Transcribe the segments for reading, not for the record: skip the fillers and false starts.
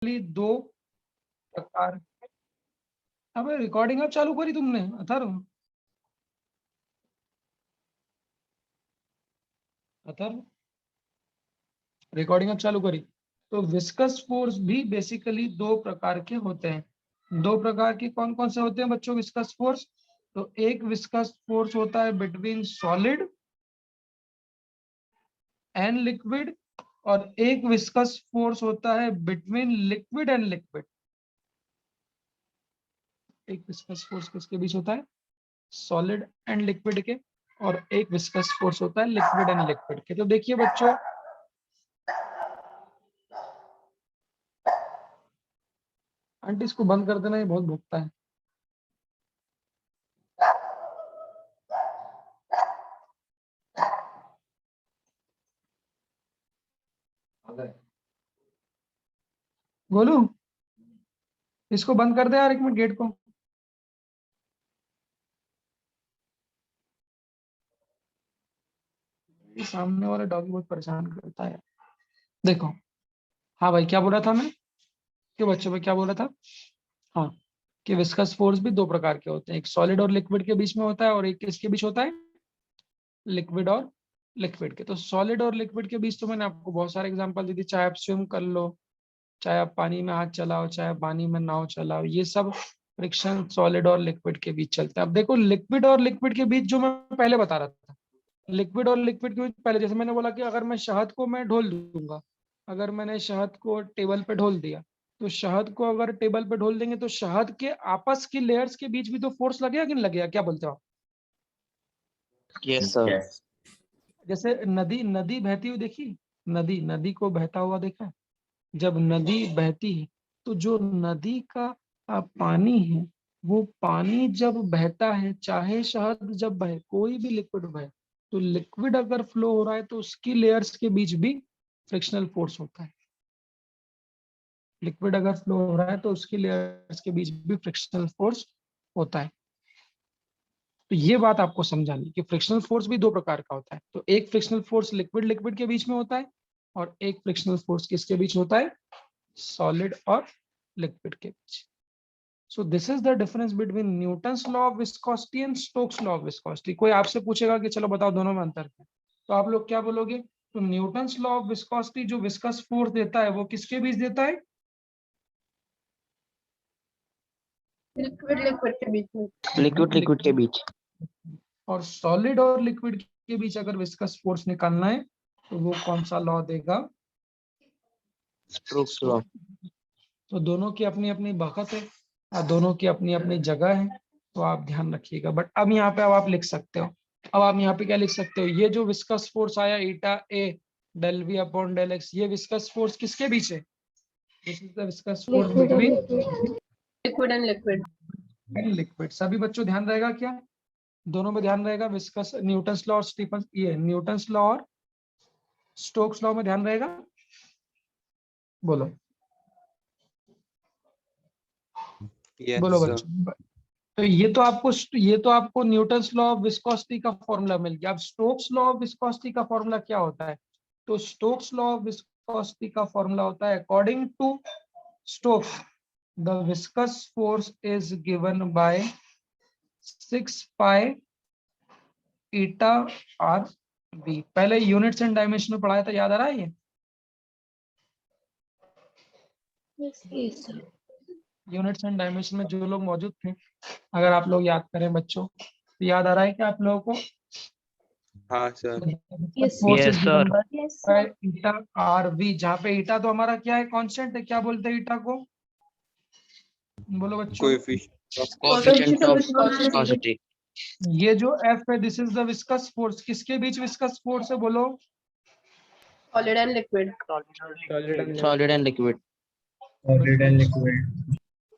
दो प्रकार। अब रिकॉर्डिंग अब चालू करी तुमने अथर्व? अथर्व रिकॉर्डिंग अब चालू करी? तो विस्कस फोर्स भी बेसिकली दो प्रकार के होते हैं। दो प्रकार के कौन कौन से होते हैं बच्चों विस्कस फोर्स? तो एक विस्कस फोर्स होता है बिटवीन सॉलिड एंड लिक्विड, और एक विस्कस फोर्स होता है बिटवीन लिक्विड एंड लिक्विड। एक विस्कस फोर्स किसके बीच होता है? सॉलिड एंड लिक्विड के। और एक विस्कस फोर्स होता है लिक्विड एंड लिक्विड के। तो देखिए बच्चों, आंटी इसको बंद कर देना, ये बहुत भुगता है। बोलू इसको बंद कर दे यार, एक मिनट गेट को। ये सामने वाला डॉगी बहुत परेशान करता है। देखो, हाँ भाई क्या बोला था मैं? क्यों बच्चों में क्या बोला था? हाँ, कि विस्कस फोर्स भी दो प्रकार के होते हैं, एक सॉलिड और लिक्विड के बीच में होता है, और एक किसके बीच होता है? लिक्विड और लिक्विड के। तो सॉलिड और लिक्विड के बीच तो मैंने आपको बहुत सारे एग्जांपल दे दिए, चाहे आप स्विम कर लो, चाहे आप पानी में हाथ चलाओ, चाहे आप पानी में नाव चलाओ, ये सब फ्रिक्शन सॉलिड और लिक्विड के बीच चलता है। अब देखो, लिक्विड और लिक्विड के बीच जो मैं पहले बता रहा था, लिक्विड और लिक्विड के बीच पहले जैसे मैंने बोला कि अगर मैं शहद को मैं ढोल दूंगा, अगर मैंने शहद को टेबल पे ढोल दिया, तो शहद को अगर टेबल पे ढोल देंगे तो शहद के आपस की लेयर्स के बीच भी तो फोर्स लगेगा कि नहीं लगेगा? क्या बोलते हो आप? Yes sir. जैसे नदी नदी बहती हुई देखी, नदी नदी को बहता हुआ देखा है? जब नदी बहती है तो जो नदी का पानी है, वो पानी जब बहता है, चाहे शहद जब बहे, कोई भी लिक्विड बहे, तो लिक्विड अगर फ्लो हो रहा है तो उसकी लेयर्स के बीच भी फ्रिक्शनल फोर्स होता है। लिक्विड अगर फ्लो हो रहा है तो उसकी लेयर्स के बीच भी फ्रिक्शनल फोर्स होता है। तो ये बात आपको समझानी कि फ्रिक्शनल फोर्स भी दो प्रकार का होता है। तो एक फ्रिक्शनल फोर्स लिक्विड लिक्विड के बीच में होता है, और एक फ्रिक्शनल फोर्स किसके बीच होता है? सॉलिड और लिक्विड के बीच। So this is the difference between Newton's law of viscosity and Stokes law of viscosity. कोई आपसे पूछेगा कि चलो बताओ दोनों में अंतर क्या है, तो आप लोग क्या बोलोगे? तो न्यूटन्स लॉ ऑफ विस्कोसिटी जो विस्कस फोर्स देता है वो किसके बीच देता है? लिक्विड लिक्विड के बीच में। लिक्विड लिक्विड के बीच। और सॉलिड और लिक्विड के बीच अगर विस्कस फोर्स निकालना है तो वो कौन सा लॉ देगा? Stokes law. तो दोनों की अपनी अपनी बखत है और दोनों की अपनी अपनी जगह है, तो आप ध्यान रखिएगा। बट अब यहाँ पे अब आप लिख सकते हो, अब आप यहाँ पे क्या लिख सकते हो? ये जो विस्कस फोर्स आया eta A del v upon del x, ये विस्कस फोर्स किसके बीच है? This is the viscous force between liquid and liquid. Liquid. सभी बच्चों ध्यान रहेगा क्या? दोनों में ध्यान रहेगा। विस्कस न्यूटन्स लॉ और स्टीफन ये न्यूटन्स लॉ और स्टोक्स लॉ में ध्यान रहेगा। बोलो बोलो सर। बच्चों। तो ये तो आपको न्यूटन्स लॉ ऑफ विस्कोसिटी का फॉर्मूला मिल गया। अब स्टोक्स लॉ ऑफ विस्कोसिटी का फॉर्मूला क्या होता है? तो स्टोक्स लॉ ऑफ विस्कोसिटी का फॉर्मूला होता है, according to Stokes the viscous force is given by 6 pi eta r b. पहले यूनिट्स एंड डायमेंशन में पढ़ाया था, याद आ रहा है ये? यूनिट्स एंड डायमेंशन में जो लोग मौजूद थे, अगर आप लोग याद करें बच्चों, तो याद आ रहा है क्या आप लोगों को? हाँ sir. Force Yes, is given Yes, by eta r v, जहाँ पे ईटा तो हमारा क्या है? कांस्टेंट है। क्या बोलते हैं ईटा को? बोलो बच्चों। Coefficient of viscosity. ये जो एफ है, this is the viscous force. किसके बीच विस्कस फोर्स है? बोलो। Solid and liquid. Solid and liquid.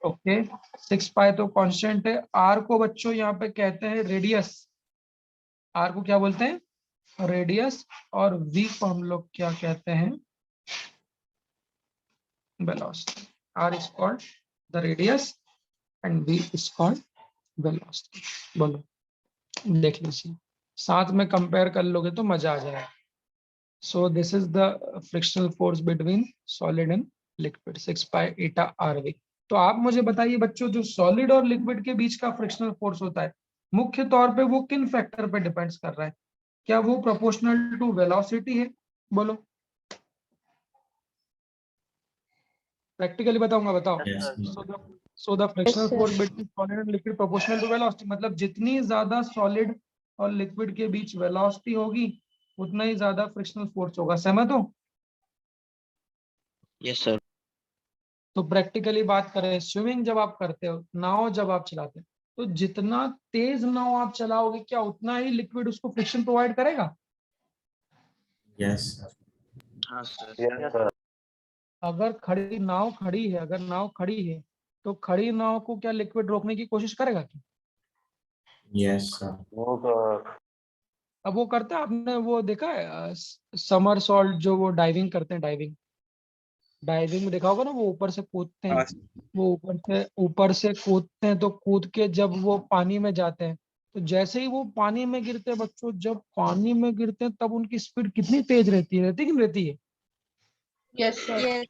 Okay, 6 पाई तो कांस्टेंट है। आर को बच्चों यहाँ पे कहते हैं रेडियस। आर को क्या बोलते हैं? रेडियस। और वी को हम लोग क्या कहते हैं? Velocity. R is called the radius and v is called velocity. बोलो, देख लीजिए, साथ में कंपेयर कर लोगे तो मजा आ जाएगा। सो this is the frictional force between solid and liquid 6 pi eta RV। तो आप मुझे बताइए बच्चों, जो सॉलिड और लिक्विड के बीच का फ्रिक्शनल फोर्स होता है मुख्य तौर पे वो किन फैक्टर पे डिपेंड्स कर रहा है? क्या वो प्रोपोर्शनल टू वेलोसिटी है? बोलो, प्रैक्टिकली बताऊंगा, बताओ। So the frictional force between solid and liquid proportional to velocity, मतलब जितनी ज्यादा सॉलिड और लिक्विड के बीच वेलोसिटी होगी उतना ही ज्यादा फ्रिक्शनल फोर्स होगा। सहमत हो? Yes sir. तो प्रैक्टिकली बात करें, स्विमिंग जब आप करते हो, नाव जब आप चलाते हो, तो जितना तेज नाव आप चलाओगे क्या उतना ही लिक्विड उसको फ्रिक्शन प्रोवाइड करेगा? यस हाँ सर। अगर नाव खड़ी है, अगर नाव खड़ी है तो खड़ी नाव को क्या लिक्विड रोकने की कोशिश करेगा क्या? Yes sir. अब वो करता है, आपने वो देखा है समर सॉल्ट, जो वो डाइविंग करते हैं, डाइविंग में देखा होगा ना, वो ऊपर से कूदते हैं, वो ऊपर से कूदते हैं, तो कूद के जब वो पानी में जाते हैं, तो जैसे ही वो पानी में गिरते हैं बच्चों, जब पानी में गिरते हैं तब उनकी स्पीड कितनी तेज रहती है कि नहीं रहती है? Yes, sir.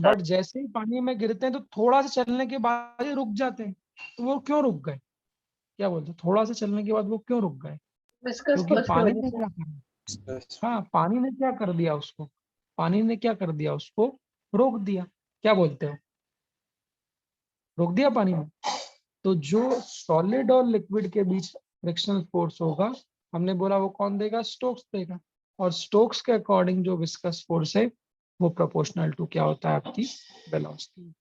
बट जैसे ही पानी में गिरते हैं तो थोड़ा सा चलने के बाद ही रुक जाते हैं। तो वो क्यों रुक गए? क्या बोलते हैं, थोड़ा सा चलने के बाद वो क्यों रुक गए? Viscous क्योंकि force की पानी वजह ने से। क्या करा, हाँ पानी ने क्या कर दिया उसको, पानी ने क्या कर दिया उसको, रोक दिया। क्या बोलते हो, रोक दिया पानी ने। तो जो सॉलिड और लिक्विड के बीच फ्रिक्शनल फोर्स होगा, हमने बोला वो कौन देगा, स्टोक्स देगा। और स्टोक्स के अकॉर्डिंग जो विस्कस फोर्स है वो प्रोपोर्शनल टू क्या होता है, आपकी वेलोसिटी।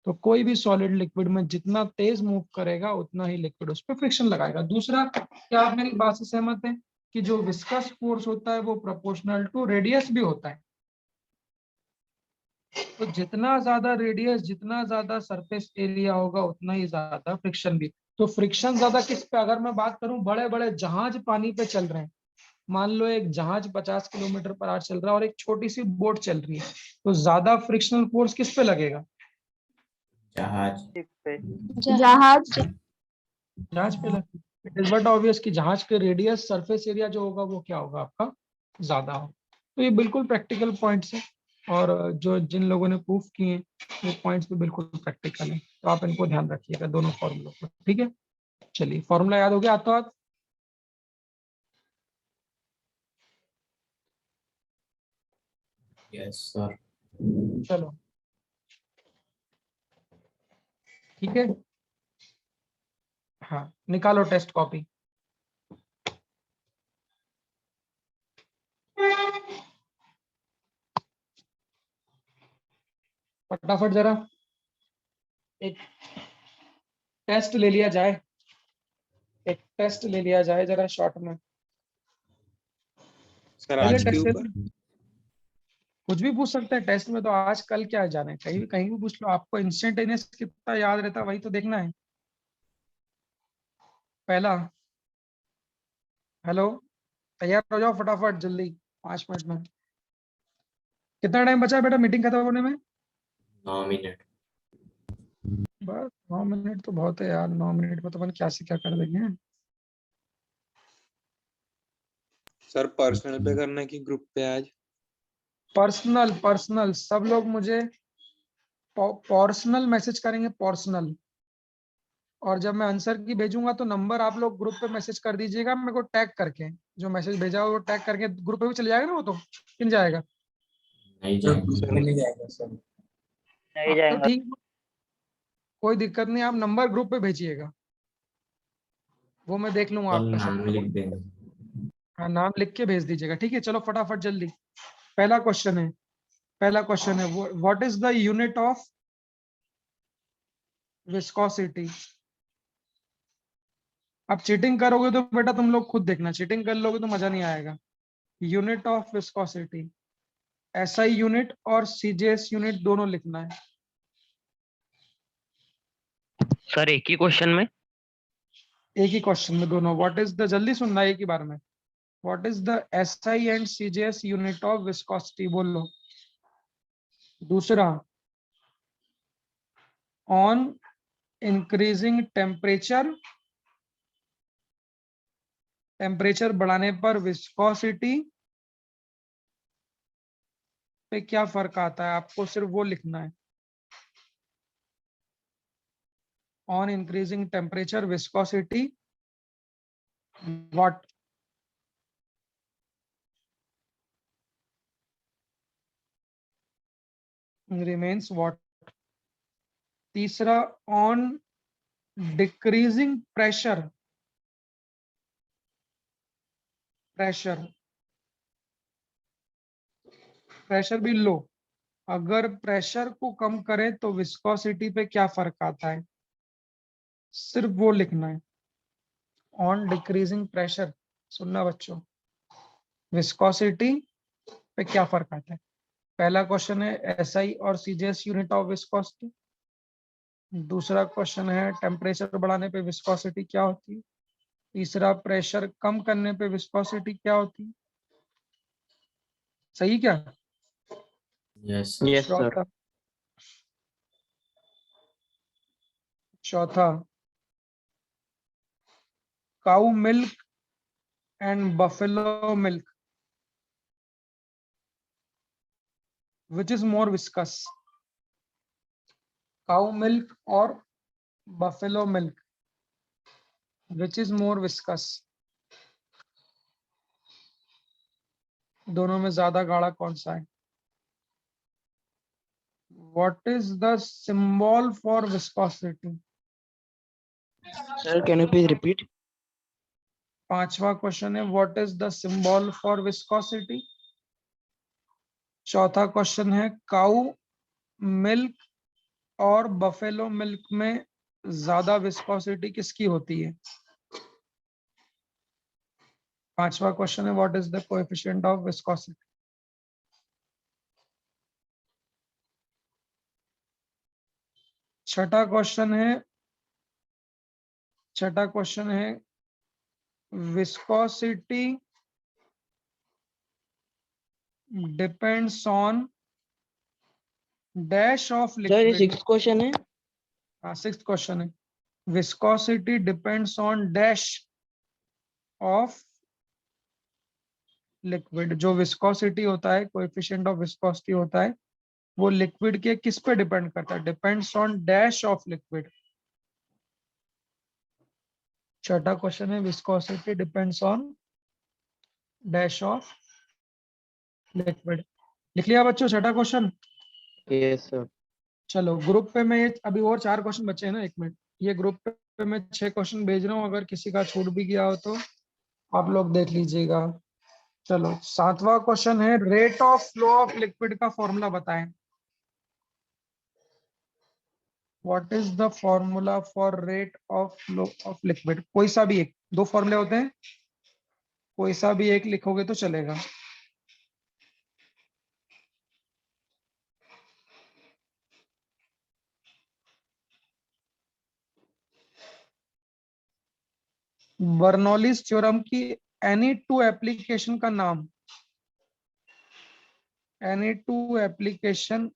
तो कोई भी सॉलिड लिक्विड में जितना तेज मूव करेगा उतना ही लिक्विड उस पर फ्रिक्शन लगाएगा। दूसरा, क्या आप मेरी बात से सहमत हैं कि जो विस्कस फोर्स होता है वो प्रोपोर्शनल टू रेडियस भी होता है? तो जितना ज्यादा रेडियस, जितना ज्यादा सरफेस एरिया होगा उतना ही ज्यादा फ्रिक्शन भी। तो फ्रिक्शन ज्यादा किस पे, अगर मैं बात करूं, बड़े बड़े जहाज पानी पे चल रहे हैं, मान लो एक जहाज 50 किलोमीटर पर आवर चल रहा है और एक छोटी सी बोट चल रही है, तो ज्यादा फ्रिक्शनल फोर्स किस पे लगेगा? जहाज। जहाज। जहाज पे लगेगा। इट इज बट ऑब्वियस कि जहाज के रेडियस, सरफेस एरिया जो होगा वो क्या होगा, आपका ज्यादा होगा। तो ये बिल्कुल प्रैक्टिकल पॉइंट्स है, और जो जिन लोगों ने प्रूफ किए वो पॉइंट्स भी बिल्कुल प्रैक्टिकल है। तो आप इनको ध्यान रखिएगा, दोनों फॉर्मूलों को। ठीक है, चलिए फॉर्मूला याद हो गया हाथों हाथ? Yes sir. चलो ठीक है, हाँ निकालो टेस्ट कॉपी। फटाफट जरा एक टेस्ट ले लिया जाए, एक टेस्ट ले लिया जाए जरा शॉर्ट में। सर पहले आज के टेस्ट ऊपर कुछ भी पूछ सकते हैं टेस्ट में, तो आज कल क्या जाने, कहीं भी पूछ लो, आपको इंस्टेंटेनियस कितना याद रहता है वही तो देखना है। पहला, हेलो, तैयार हो जाओ फटाफट जल्दी, 5 मिनट में। कितना टाइम बचा है बेटा मीटिंग खत्म होने में? 9 मिनट। बस 9 मिनट तो बहुत है यार, 9 मिनट में तो अपन क्या से क्या कर देंगे। सर पर्सनल पे करना है कि ग्रुप पे आज? पर्सनल, पर्सनल सब लोग मुझे पर्सनल मैसेज करेंगे, पर्सनल। और जब मैं आंसर की भेजूंगा तो नंबर आप लोग ग्रुप पे मैसेज कर दीजिएगा, मेरे को टैग करके। जो मैसेज भेजा हो वो टैग करके ग्रुप पे भी चले जाएगा ना, वो तो किन जाएगा? नहीं जाएगा सर नहीं जाएगा सर। तो ठीक, कोई दिक्कत नहीं, आप नंबर ग्रुप पे भेजिएगा, वो मैं देख लूंगा कल आपका नाम सबका। लिख देंगे। हाँ नाम लिख के भेज दीजिएगा, ठीक है। चलो फटाफट जल्दी, पहला क्वेश्चन है, पहला क्वेश्चन है, what is the unit of viscosity? अब चीटिंग करोगे तो बेटा तुम लोग खुद देखना, चीटिंग कर लोगे तो मजा नहीं आएगा। Unit of viscosity, SI unit और सीजेएस यूनिट दोनों लिखना है। सर एक ही क्वेश्चन में? एक ही क्वेश्चन में दोनों। व्हाट इज द, जल्दी सुनना एक ही बार में, what is the SI and CGS unit of viscosity, बोल लो। दूसरा, ऑन इंक्रीजिंग टेम्परेचर, टेम्परेचर बढ़ाने पर विस्कोसिटी पे क्या फर्क आता है, आपको सिर्फ वो लिखना है। On increasing temperature viscosity what, remains what. तीसरा, on decreasing pressure, pressure pressure भी लो, अगर प्रेशर को कम करें तो विस्कोसिटी पे क्या फर्क आता है, सिर्फ वो लिखना है। ऑन डिक्रीजिंग प्रेशर, सुनना बच्चों, विस्कोसिटी पे क्या फर्क आता है। पहला क्वेश्चन है एसआई और सीजीएस यूनिट ऑफ विस्कोसिटी। दूसरा क्वेश्चन है टेम्परेचर बढ़ाने पे विस्कोसिटी क्या होती है। तीसरा, प्रेशर कम करने पे विस्कोसिटी क्या होती है। सही क्या। Yes. Yes, sir. चौथा, चौथा, cow milk and buffalo milk, which is more viscous. Cow milk और buffalo milk, which is more viscous. दोनों में ज्यादा गाढ़ा कौन सा है। What is the symbol for viscosity. Sir, can you please repeat? पांचवा क्वेश्चन है what is the symbol for viscosity. चौथा क्वेश्चन है काऊ मिल्क और बफेलो मिल्क में ज्यादा विस्कोसिटी किसकी होती है। पांचवा क्वेश्चन है what is the coefficient of viscosity. छठा क्वेश्चन है viscosity depends on dash of Sir, ये लिक्विड। sixth question है। हाँ, सिक्स्थ क्वेश्चन है viscosity depends on dash of liquid. जो विस्कोसिटी होता है, कोएफिशिएंट ऑफ विस्कोसिटी होता है, वो लिक्विड के किस पे डिपेंड करता है, depends on dash of liquid. छठा क्वेश्चन है viscosity depends on dash of liquid. लिख लिया बच्चों छठा क्वेश्चन। Yes, sir. चलो ग्रुप पे मैं अभी और 4 क्वेश्चन बचे हैं ना, 1 मिनट। ये ग्रुप पे मैं 6 क्वेश्चन भेज रहा हूँ, अगर किसी का छूट भी गया हो तो आप लोग देख लीजिएगा। चलो 7वां क्वेश्चन है rate of flow of liquid का फॉर्मूला बताएं। What is the formula for rate of flow of liquid. कोई सा भी एक, 2 फॉर्मूले होते हैं, कोई सा भी एक लिखोगे तो चलेगा। बर्नौलीज थ्योरम की एनी 2 एप्लीकेशन का नाम। Any 2 application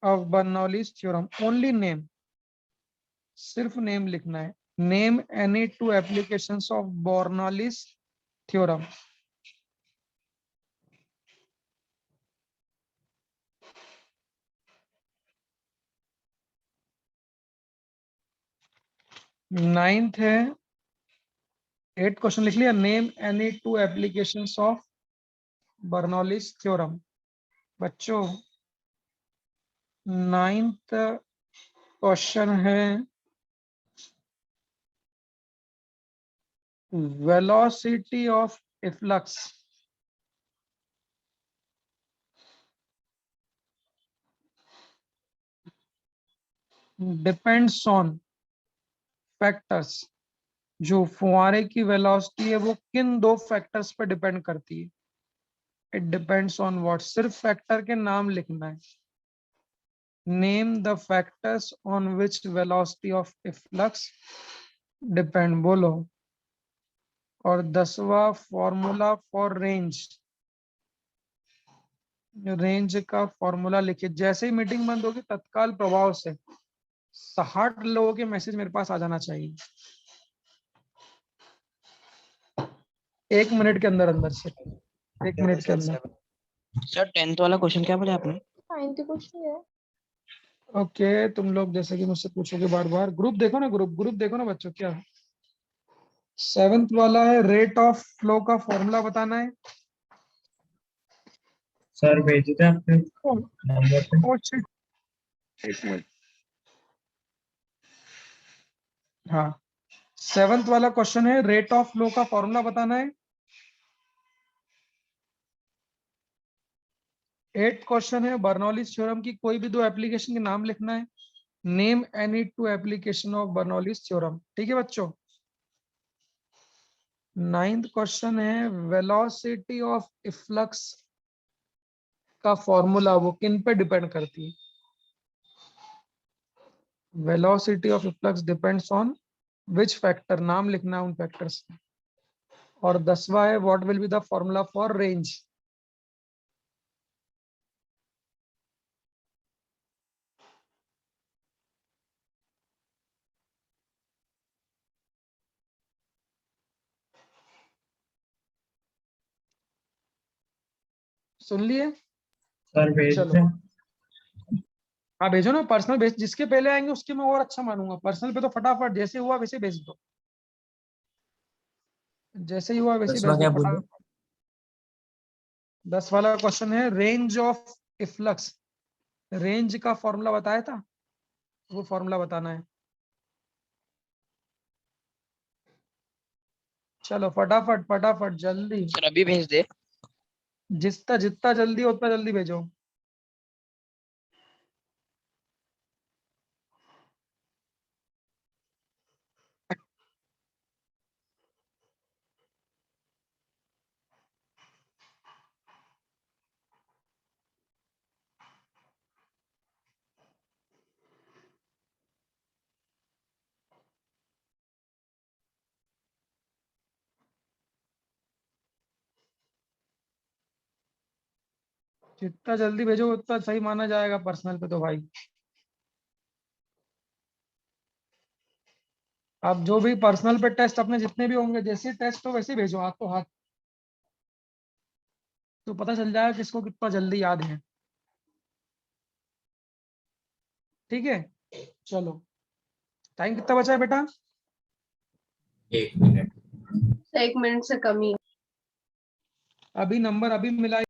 of Bernoulli's theorem, only name, सिर्फ नेम लिखना है। Name any 2 applications of Bernoulli's theorem. Ninth है, 8 क्वेश्चन लिख लिया। Name any 2 applications of Bernoulli's theorem. बच्चों 9th क्वेश्चन है velocity of efflux. Depends on factors. जो फुहारे की वेलोसिटी है वो किन 2 फैक्टर्स पे डिपेंड करती है। इट डिपेंड्स ऑन व्हाट, सिर्फ फैक्टर के नाम लिखना है। Name the factors on which velocity of efflux depend, बोलो। और 10वां फॉर्मूला फॉर रेंज। रेंज का फॉर्मूला लिखिए। जैसे ही मीटिंग बंद होगी तत्काल प्रभाव से 60 लोगों के मैसेज मेरे पास आ जाना चाहिए 1 मिनट के अंदर अंदर से, 1 मिनट के अंदर। सर 10th वाला क्वेश्चन क्या बोले आपने? 9th क्वेश्चन है। ओके, तुम लोग जैसे कि मुझसे पूछोगे बार बार, ग्रुप देखो ना, ग्रुप देखो ना बच्चों, क्या 7th वाला है, रेट ऑफ फ्लो का फॉर्मूला बताना है। सर भेज देते आपके नंबर पे। Oh, shit. एक मिनट। हाँ, 7th वाला क्वेश्चन है, रेट ऑफ फ्लो का फॉर्मूला बताना है। 8th क्वेश्चन है, बर्नौलीज थ्योरम की कोई भी दो एप्लीकेशन के नाम लिखना है। Name any two application of Bernoulli's theorem. ठीक है बच्चों। 9th क्वेश्चन है, वेलोसिटी ऑफ इफ्लक्स का फॉर्मूला वो किन पे डिपेंड करती है? Velocity of efflux depends on which factor, नाम लिखना है उन फैक्टर्स। और 10वां है, what will be the formula for range. सुन लिए? सर भेज चलो, देते। हाँ भेजो ना, पर्सनल भेज, जिसके पहले आएंगे उसके मैं और अच्छा मानूंगा। पर्सनल पे तो फटाफट जैसे हुआ वैसे भेज दो, जैसे ही हुआ वैसे ही भेज 10वां दो क्या बोले? फटाफट। 10 वाला क्वेश्चन है, रेंज ऑफ इफ्लक्स, रेंज का फॉर्मूला बताया था, वो फॉर्मूला बताना है। चलो फटाफट फटाफट जल्दी, सर अभी भेज दे। जितना जितना जल्दी उतना जल्दी भेजो। जितना जल्दी भेजो उतना सही माना जाएगा पर्सनल पे तो भाई। आप जो भी पर्सनल पे टेस्ट अपने जितने भी होंगे, जैसे टेस्ट हो वैसे ही भेजो, हाथ तो हाथ, तो पता चल जाएगा किसको कितना जल्दी याद है। ठीक है, चलो, टाइम कितना बचा है बेटा? 1 मिनट। 1 मिनट से कम ही। अभी नंबर अभी मिला